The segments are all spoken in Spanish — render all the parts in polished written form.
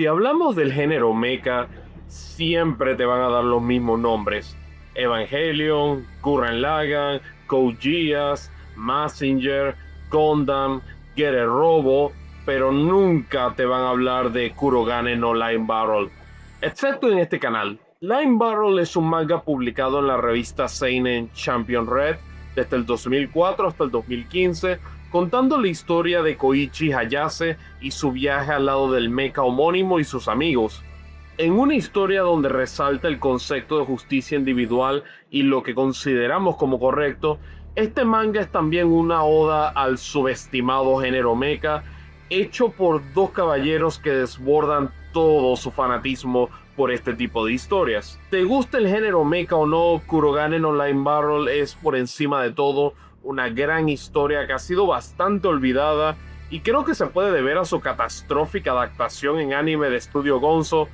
Si hablamos del género mecha, siempre te van a dar los mismos nombres. Evangelion, Gurren Lagann, Code Geass, Mazinger, Gundam, Getter Robo, pero nunca te van a hablar de Kurogane no Line Battle, excepto en este canal. Line Battle es un manga publicado en la revista Seinen Champion Red desde el 2004 hasta el 2015, contando la historia de Koichi Hayase y su viaje al lado del mecha homónimo y sus amigos. En una historia donde resalta el concepto de justicia individual y lo que consideramos como correcto, este manga es también una oda al subestimado género mecha, hecho por dos caballeros que desbordan todo su fanatismo por este tipo de historias. ¿Te gusta el género mecha o no? Kurogane no Line Battle es por encima de todo una gran historia que ha sido bastante olvidada y creo que se puede deber a su catastrófica adaptación en anime de Studio Gonzo,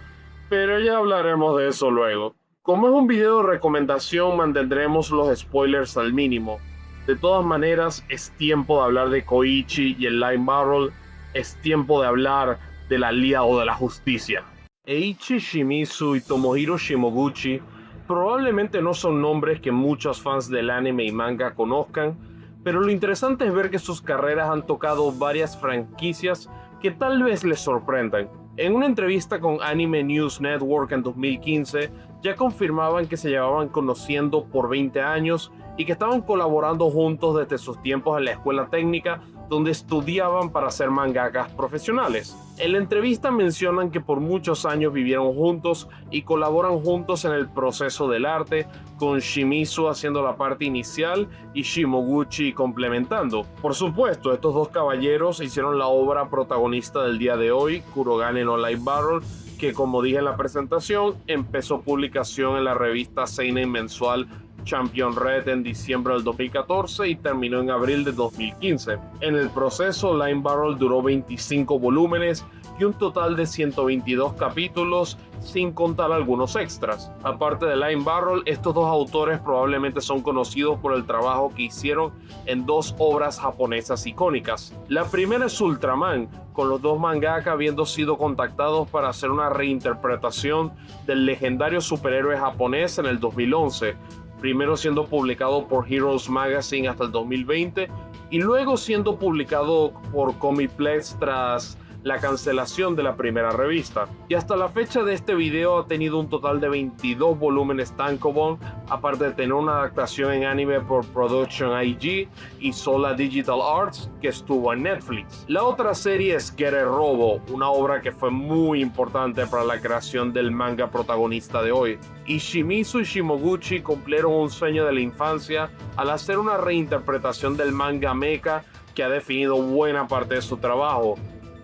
pero ya hablaremos de eso luego. Como es un video de recomendación, mantendremos los spoilers al mínimo. De todas maneras, es tiempo de hablar de Koichi y el Line Battle, es tiempo de hablar del aliado de la justicia. Eiichi Shimizu y Tomohiro Shimoguchi probablemente no son nombres que muchos fans del anime y manga conozcan, pero lo interesante es ver que sus carreras han tocado varias franquicias que tal vez les sorprendan. En una entrevista con Anime News Network en 2015, ya confirmaban que se llevaban conociendo por 20 años y que estaban colaborando juntos desde sus tiempos en la escuela técnica, donde estudiaban para ser mangakas profesionales. En la entrevista mencionan que por muchos años vivieron juntos y colaboran juntos en el proceso del arte, con Shimizu haciendo la parte inicial y Shimoguchi complementando. Por supuesto, estos dos caballeros hicieron la obra protagonista del día de hoy, Kurogane no Line Battle, que como dije en la presentación, empezó publicación en la revista seinen mensual Champion Red en diciembre del 2014 y terminó en abril de 2015. En el proceso, Line Battle duró 25 volúmenes y un total de 122 capítulos, sin contar algunos extras. Aparte de Line Battle, estos dos autores probablemente son conocidos por el trabajo que hicieron en dos obras japonesas icónicas. La primera es Ultraman, con los dos mangaka habiendo sido contactados para hacer una reinterpretación del legendario superhéroe japonés en el 2011, primero siendo publicado por Heroes Magazine hasta el 2020 y luego siendo publicado por Comiplex tras la cancelación de la primera revista. Y hasta la fecha de este video ha tenido un total de 22 volúmenes tankobon, aparte de tener una adaptación en anime por Production IG y Sola Digital Arts que estuvo en Netflix. La otra serie es Getter Robo, una obra que fue muy importante para la creación del manga protagonista de hoy. Y Shimizu y Shimoguchi cumplieron un sueño de la infancia al hacer una reinterpretación del manga mecha que ha definido buena parte de su trabajo,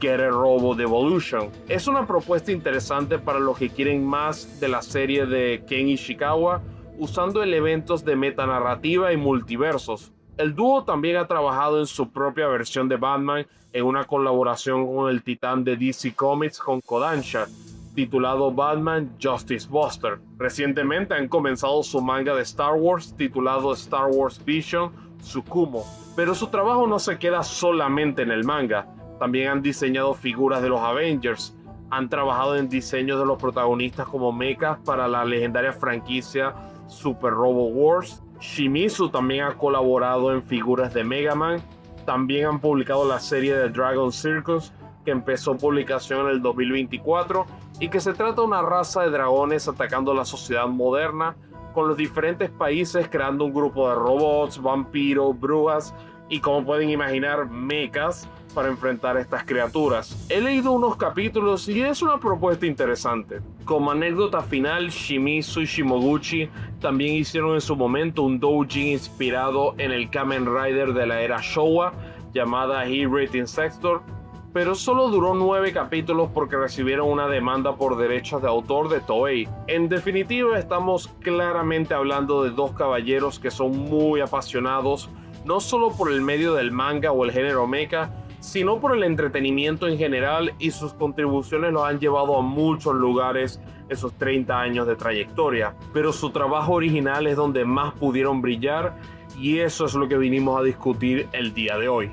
Getter Robo Devolution. Es una propuesta interesante para los que quieren más de la serie de Ken Ishikawa, usando elementos de metanarrativa y multiversos. El dúo también ha trabajado en su propia versión de Batman en una colaboración con el titán de DC Comics con Kodansha, titulado Batman Justice Buster. Recientemente han comenzado su manga de Star Wars titulado Star Wars Vision Tsukumo, pero su trabajo no se queda solamente en el manga. También han diseñado figuras de los Avengers, han trabajado en diseños de los protagonistas como mechas para la legendaria franquicia Super Robo Wars. Shimizu también ha colaborado en figuras de Mega Man. También han publicado la serie de Dragon Circus, que empezó publicación en el 2024 y que se trata de una raza de dragones atacando la sociedad moderna, con los diferentes países creando un grupo de robots, vampiros, brujas y, como pueden imaginar, mechas para enfrentar a estas criaturas. He leído unos capítulos y es una propuesta interesante. Como anécdota final, Shimizu y Shimoguchi también hicieron en su momento un doujin inspirado en el Kamen Rider de la era Showa llamada Hybrid Insector, pero solo duró 9 capítulos porque recibieron una demanda por derechos de autor de Toei. En definitiva, estamos claramente hablando de dos caballeros que son muy apasionados no solo por el medio del manga o el género mecha, sino por el entretenimiento en general, y sus contribuciones los han llevado a muchos lugares esos 30 años de trayectoria. Pero su trabajo original es donde más pudieron brillar, y eso es lo que vinimos a discutir el día de hoy.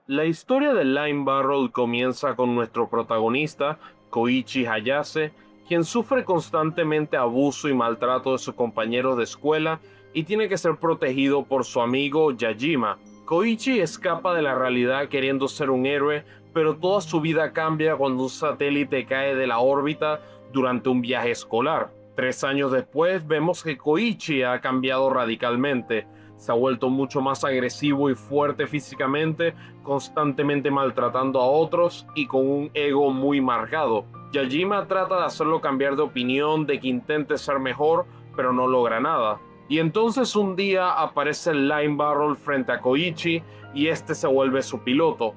La historia de Line Battle comienza con nuestro protagonista Koichi Hayase, quien sufre constantemente abuso y maltrato de sus compañeros de escuela y tiene que ser protegido por su amigo Yajima. Koichi escapa de la realidad queriendo ser un héroe, pero toda su vida cambia cuando un satélite cae de la órbita durante un viaje escolar. 3 años después vemos que Koichi ha cambiado radicalmente. Se ha vuelto mucho más agresivo y fuerte físicamente, constantemente maltratando a otros y con un ego muy marcado. Yajima trata de hacerlo cambiar de opinión, de que intente ser mejor, pero no logra nada. Y entonces un día aparece el Line Barrel frente a Koichi y este se vuelve su piloto.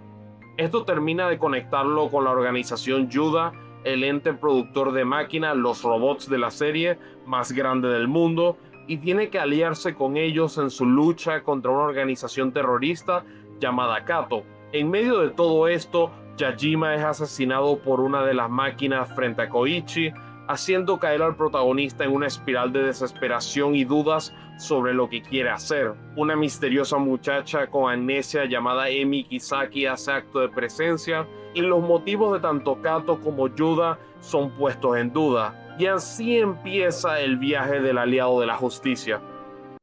Esto termina de conectarlo con la organización Yuda, el ente productor de máquinas, los robots de la serie más grande del mundo, y tiene que aliarse con ellos en su lucha contra una organización terrorista llamada Kato. En medio de todo esto, Yajima es asesinado por una de las máquinas frente a Koichi, haciendo caer al protagonista en una espiral de desesperación y dudas sobre lo que quiere hacer. Una misteriosa muchacha con amnesia llamada Emi Kisaki hace acto de presencia y los motivos de tanto Kato como Yuda son puestos en duda. Y así empieza el viaje del aliado de la justicia.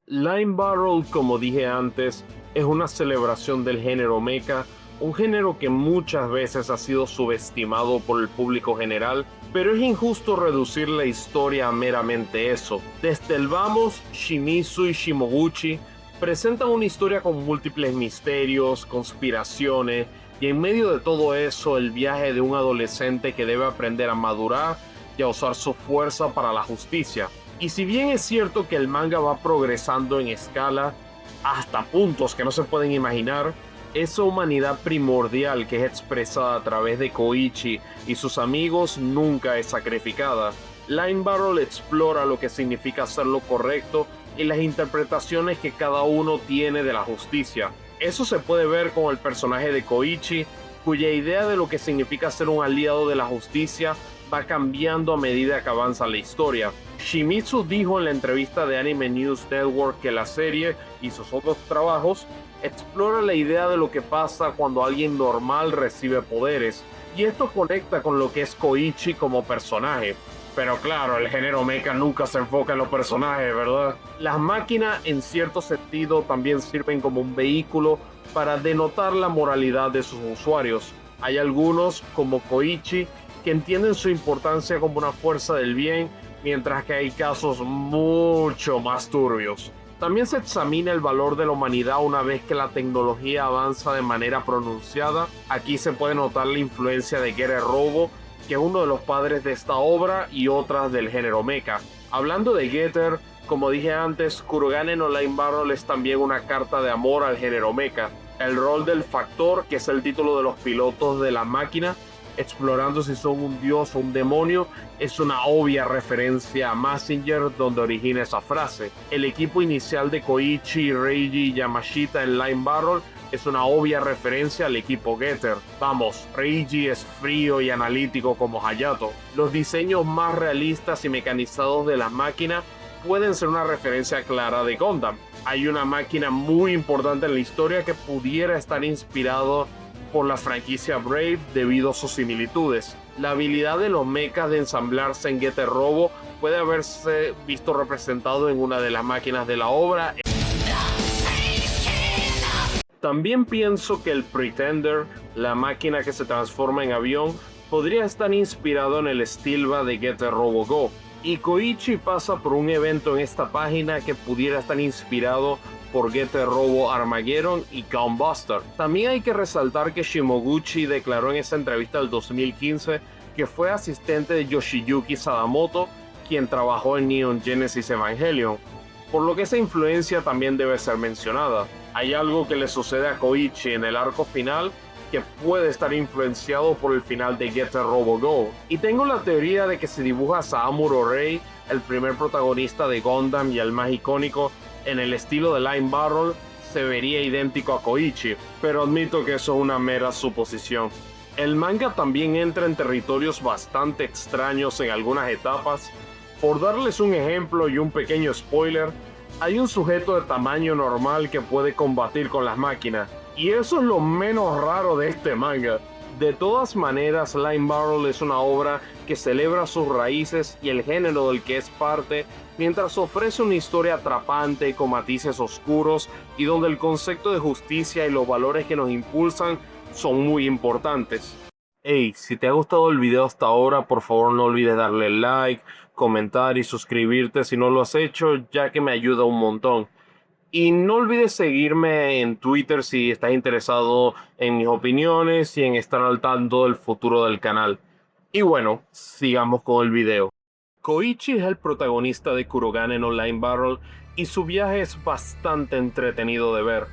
Line Barrel, como dije antes, es una celebración del género mecha, un género que muchas veces ha sido subestimado por el público general, pero es injusto reducir la historia a meramente eso. Desde el vamos, Shimizu y Shimoguchi presentan una historia con múltiples misterios, conspiraciones, y en medio de todo eso el viaje de un adolescente que debe aprender a madurar y a usar su fuerza para la justicia. Y si bien es cierto que el manga va progresando en escala hasta puntos que no se pueden imaginar, esa humanidad primordial que es expresada a través de Koichi y sus amigos nunca es sacrificada. Line Barrel explora lo que significa hacer lo correcto y las interpretaciones que cada uno tiene de la justicia. Eso se puede ver con el personaje de Koichi, cuya idea de lo que significa ser un aliado de la justicia va cambiando a medida que avanza la historia. Shimizu dijo en la entrevista de Anime News Network que la serie y sus otros trabajos explora la idea de lo que pasa cuando alguien normal recibe poderes, y esto conecta con lo que es Koichi como personaje. Pero claro, el género mecha nunca se enfoca en los personajes, ¿verdad? Las máquinas en cierto sentido también sirven como un vehículo para denotar la moralidad de sus usuarios. Hay algunos, como Koichi, que entienden su importancia como una fuerza del bien, mientras que hay casos mucho más turbios. También se examina el valor de la humanidad una vez que la tecnología avanza de manera pronunciada. Aquí se puede notar la influencia de Getter Robo, que es uno de los padres de esta obra, y otras del género mecha. Hablando de Getter, como dije antes, Kurogane no Line Barrel es también una carta de amor al género mecha. El rol del Factor, que es el título de los pilotos de la máquina, explorando si son un dios o un demonio, es una obvia referencia a Mazinger, donde origina esa frase. El equipo inicial de Koichi, Reiji y Yamashita en Line Barrel es una obvia referencia al equipo Getter. Vamos, Reiji es frío y analítico como Hayato. Los diseños más realistas y mecanizados de las máquinas pueden ser una referencia clara de Gundam. Hay una máquina muy importante en la historia que pudiera estar inspirado por la franquicia Brave debido a sus similitudes. La habilidad de los mechas de ensamblarse en Getter Robo puede haberse visto representado en una de las máquinas de la obra. También pienso que el Pretender, la máquina que se transforma en avión, podría estar inspirado en el Stilba de Getter Robo Go. Y Koichi pasa por un evento en esta página que pudiera estar inspirado por Getter Robo Armageddon y Gunbuster. También hay que resaltar que Shimoguchi declaró en esa entrevista del 2015 que fue asistente de Yoshiyuki Sadamoto, quien trabajó en Neon Genesis Evangelion, por lo que esa influencia también debe ser mencionada. Hay algo que le sucede a Koichi en el arco final que puede estar influenciado por el final de Getter Robo Go. Y tengo la teoría de que si dibujas a Amuro Rei, el primer protagonista de Gundam y el más icónico, en el estilo de Line Barrel, se vería idéntico a Koichi, pero admito que eso es una mera suposición. El manga también entra en territorios bastante extraños en algunas etapas. Por darles un ejemplo y un pequeño spoiler, hay un sujeto de tamaño normal que puede combatir con las máquinas, y eso es lo menos raro de este manga. De todas maneras, Line Barrel es una obra que celebra sus raíces y el género del que es parte, mientras ofrece una historia atrapante con matices oscuros y donde el concepto de justicia y los valores que nos impulsan son muy importantes. Hey, si te ha gustado el video hasta ahora, por favor no olvides darle like, comentar y suscribirte si no lo has hecho, ya que me ayuda un montón. Y no olvides seguirme en Twitter si estás interesado en mis opiniones y en estar al tanto del futuro del canal. Y bueno, sigamos con el video. Koichi es el protagonista de Kuroganen Online Barrel y su viaje es bastante entretenido de ver.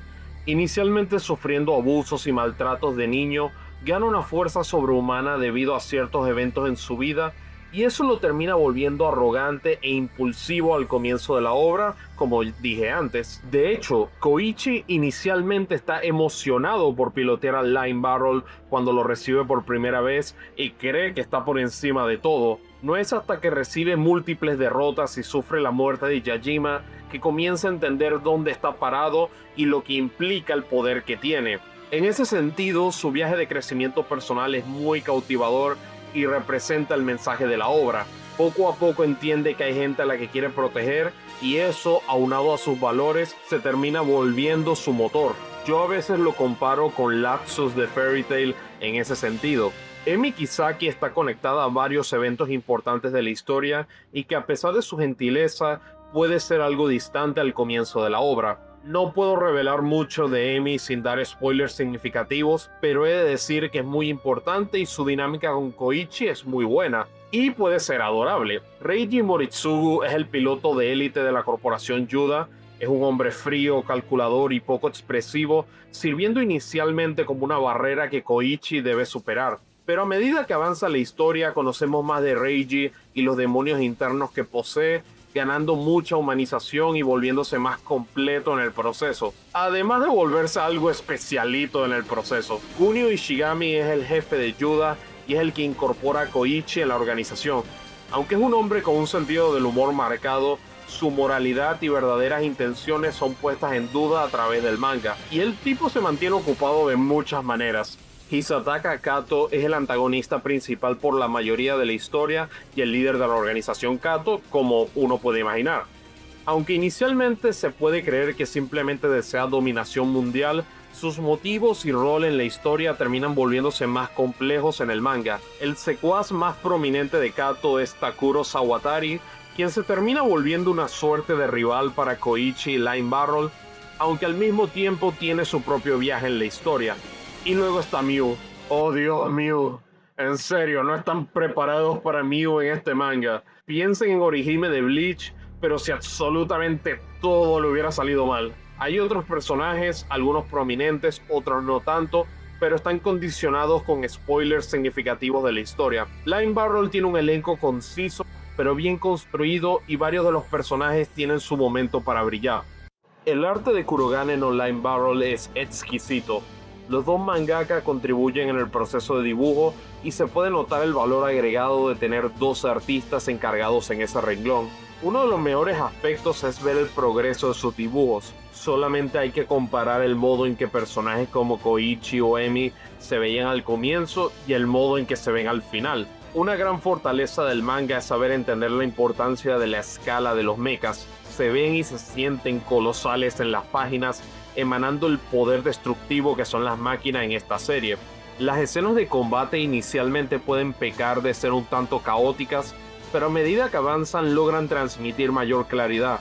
Inicialmente sufriendo abusos y maltratos de niño, gana una fuerza sobrehumana debido a ciertos eventos en su vida y eso lo termina volviendo arrogante e impulsivo al comienzo de la obra, como dije antes. De hecho, Koichi inicialmente está emocionado por pilotear al Line Barrel cuando lo recibe por primera vez y cree que está por encima de todo. No es hasta que recibe múltiples derrotas y sufre la muerte de Yajima que comienza a entender dónde está parado y lo que implica el poder que tiene. En ese sentido, su viaje de crecimiento personal es muy cautivador y representa el mensaje de la obra. Poco a poco entiende que hay gente a la que quiere proteger y eso, aunado a sus valores, se termina volviendo su motor. Yo a veces lo comparo con Lapsus de Fairy Tail en ese sentido. Emi Kisaki está conectada a varios eventos importantes de la historia y que a pesar de su gentileza puede ser algo distante al comienzo de la obra. No puedo revelar mucho de Emi sin dar spoilers significativos, pero he de decir que es muy importante y su dinámica con Koichi es muy buena y puede ser adorable. Reiji Moritsugu es el piloto de élite de la corporación Yuda. Es un hombre frío, calculador y poco expresivo, sirviendo inicialmente como una barrera que Koichi debe superar. Pero a medida que avanza la historia, conocemos más de Reiji y los demonios internos que posee, ganando mucha humanización y volviéndose más completo en el proceso, además de volverse algo especialito en el proceso. Kunio Ishigami es el jefe de Yuda y es el que incorpora a Koichi en la organización. Aunque es un hombre con un sentido del humor marcado, su moralidad y verdaderas intenciones son puestas en duda a través del manga, y el tipo se mantiene ocupado de muchas maneras. Hisataka Kato es el antagonista principal por la mayoría de la historia y el líder de la organización Kato, como uno puede imaginar. Aunque inicialmente se puede creer que simplemente desea dominación mundial, sus motivos y rol en la historia terminan volviéndose más complejos en el manga. El secuaz más prominente de Kato es Takuro Sawatari, quien se termina volviendo una suerte de rival para Koichi y Line Barrel, aunque al mismo tiempo tiene su propio viaje en la historia. Y luego está Miu. Oh Dios, Miu. En serio, no están preparados para Miu en este manga. Piensen en Orihime de Bleach, pero si absolutamente todo le hubiera salido mal. Hay otros personajes, algunos prominentes, otros no tanto, pero están condicionados con spoilers significativos de la historia. Line Barrel tiene un elenco conciso, pero bien construido, y varios de los personajes tienen su momento para brillar. El arte de Kuroganen Online Barrel es exquisito. Los dos mangaka contribuyen en el proceso de dibujo y se puede notar el valor agregado de tener dos artistas encargados en ese renglón. Uno de los mejores aspectos es ver el progreso de sus dibujos. Solamente hay que comparar el modo en que personajes como Koichi o Emi se veían al comienzo y el modo en que se ven al final. Una gran fortaleza del manga es saber entender la importancia de la escala de los mechas. Se ven y se sienten colosales en las páginas, emanando el poder destructivo que son las máquinas en esta serie. Las escenas de combate inicialmente pueden pecar de ser un tanto caóticas, pero a medida que avanzan logran transmitir mayor claridad.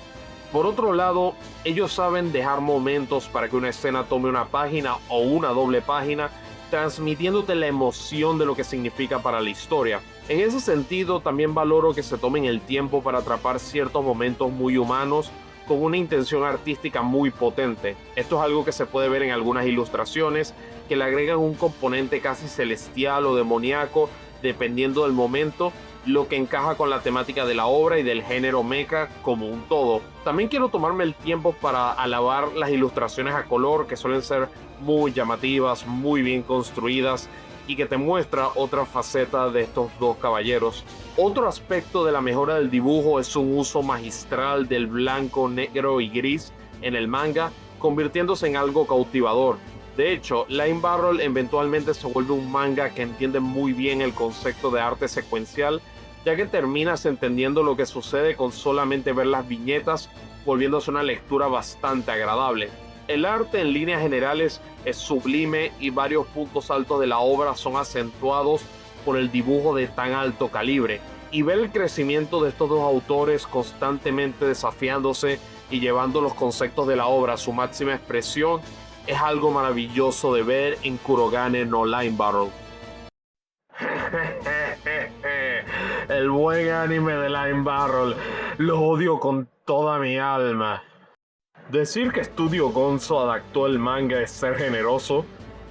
Por otro lado, ellos saben dejar momentos para que una escena tome una página o una doble página, transmitiéndote la emoción de lo que significa para la historia. En ese sentido, también valoro que se tomen el tiempo para atrapar ciertos momentos muy humanos con una intención artística muy potente. Esto es algo que se puede ver en algunas ilustraciones que le agregan un componente casi celestial o demoníaco dependiendo del momento, lo que encaja con la temática de la obra y del género mecha como un todo. También quiero tomarme el tiempo para alabar las ilustraciones a color, que suelen ser muy llamativas, muy bien construidas y que te muestra otra faceta de estos dos caballeros. Otro aspecto de la mejora del dibujo es un uso magistral del blanco, negro y gris en el manga, convirtiéndose en algo cautivador. De hecho, Line Barrel eventualmente se vuelve un manga que entiende muy bien el concepto de arte secuencial, ya que terminas entendiendo lo que sucede con solamente ver las viñetas, volviéndose una lectura bastante agradable. El arte en líneas generales es sublime y varios puntos altos de la obra son acentuados por el dibujo de tan alto calibre. Y ver el crecimiento de estos dos autores constantemente desafiándose y llevando los conceptos de la obra a su máxima expresión es algo maravilloso de ver en Kurogane no Line Barrel. El buen anime de Line Barrel, lo odio con toda mi alma. Decir que Studio Gonzo adaptó el manga es ser generoso.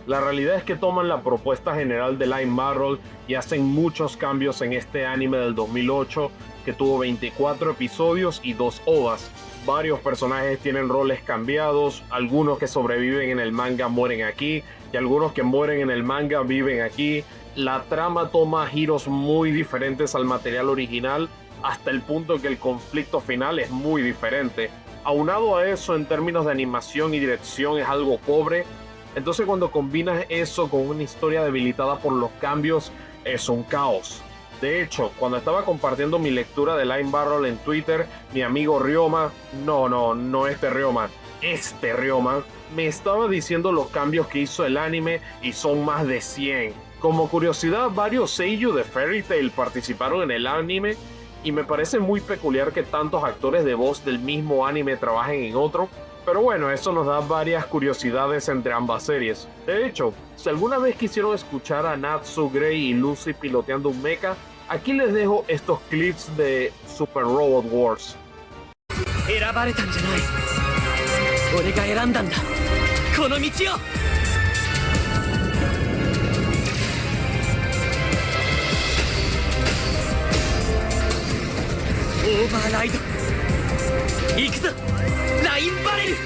La realidad es que toman la propuesta general de Line Barrel y hacen muchos cambios en este anime del 2008 que tuvo 24 episodios y 2 OVAs. Varios personajes tienen roles cambiados, algunos que sobreviven en el manga mueren aquí y algunos que mueren en el manga viven aquí. La trama toma giros muy diferentes al material original hasta el punto que el conflicto final es muy diferente. Aunado a eso, en términos de animación y dirección es algo pobre. Entonces cuando combinas eso con una historia debilitada por los cambios, es un caos. De hecho, cuando estaba compartiendo mi lectura de Line Barrel en Twitter, mi amigo Ryoma, no este Ryoma, me estaba diciendo los cambios que hizo el anime y son más de 100. Como curiosidad, varios seiyuu de Fairy Tail participaron en el anime y me parece muy peculiar que tantos actores de voz del mismo anime trabajen en otro. Pero bueno, eso nos da varias curiosidades entre ambas series. De hecho, si alguna vez quisieron escuchar a Natsu, Grey y Lucy piloteando un mecha, aquí les dejo estos clips de Super Robot Wars. Override. 行くぞ、ラインバレル。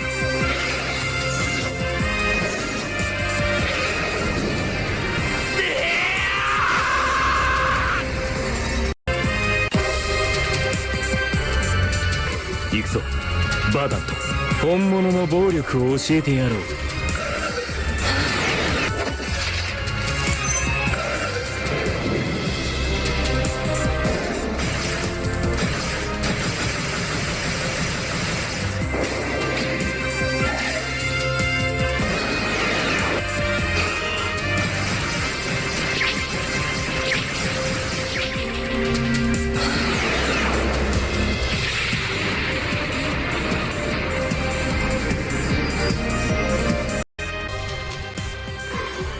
行くぞ、バダント。本物の暴力を教えてやろう。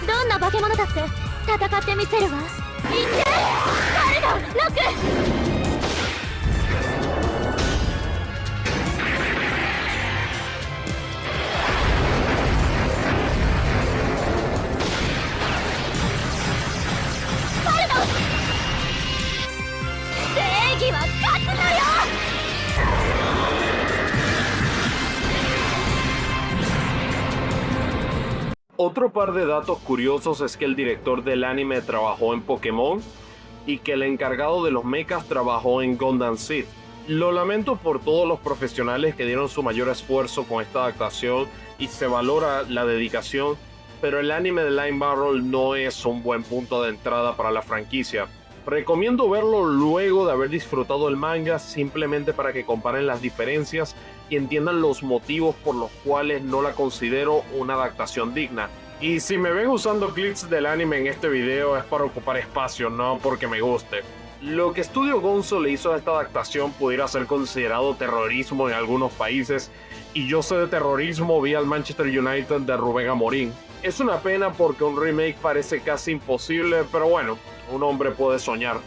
どんな化け物だって戦ってみせるわ。行って彼のロック。Otro par de datos curiosos es que el director del anime trabajó en Pokémon y que el encargado de los mechas trabajó en Gundam Seed. Lo lamento por todos los profesionales que dieron su mayor esfuerzo con esta adaptación y se valora la dedicación, pero el anime de Line Barrel no es un buen punto de entrada para la franquicia. Recomiendo verlo luego de haber disfrutado el manga, simplemente para que comparen las diferencias y entiendan los motivos por los cuales no la considero una adaptación digna. Y si me ven usando clips del anime en este video es para ocupar espacio, no porque me guste. Lo que Studio Gonzo le hizo a esta adaptación pudiera ser considerado terrorismo en algunos países, y yo sé de terrorismo vía el Manchester United de Rubén Amorín. Es una pena porque un remake parece casi imposible, pero bueno, un hombre puede soñar.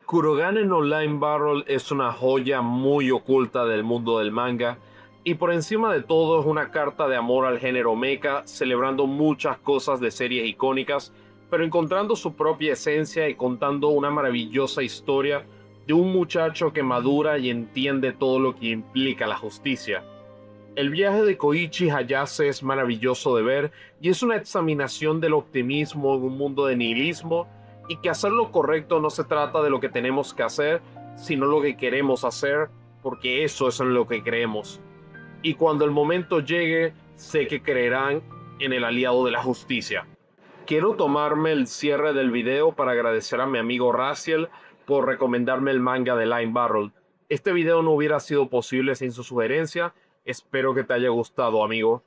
Kurogane no Line Barrel es una joya muy oculta del mundo del manga, y por encima de todo es una carta de amor al género mecha, celebrando muchas cosas de series icónicas, pero encontrando su propia esencia y contando una maravillosa historia de un muchacho que madura y entiende todo lo que implica la justicia. El viaje de Koichi Hayase es maravilloso de ver y es una examinación del optimismo en un mundo de nihilismo, y que hacer lo correcto no se trata de lo que tenemos que hacer, sino lo que queremos hacer, porque eso es en lo que creemos. Y cuando el momento llegue, sé que creerán en el aliado de la justicia. Quiero tomarme el cierre del video para agradecer a mi amigo Raziel por recomendarme el manga de Line Battle. Este video no hubiera sido posible sin su sugerencia. Espero que te haya gustado, amigo.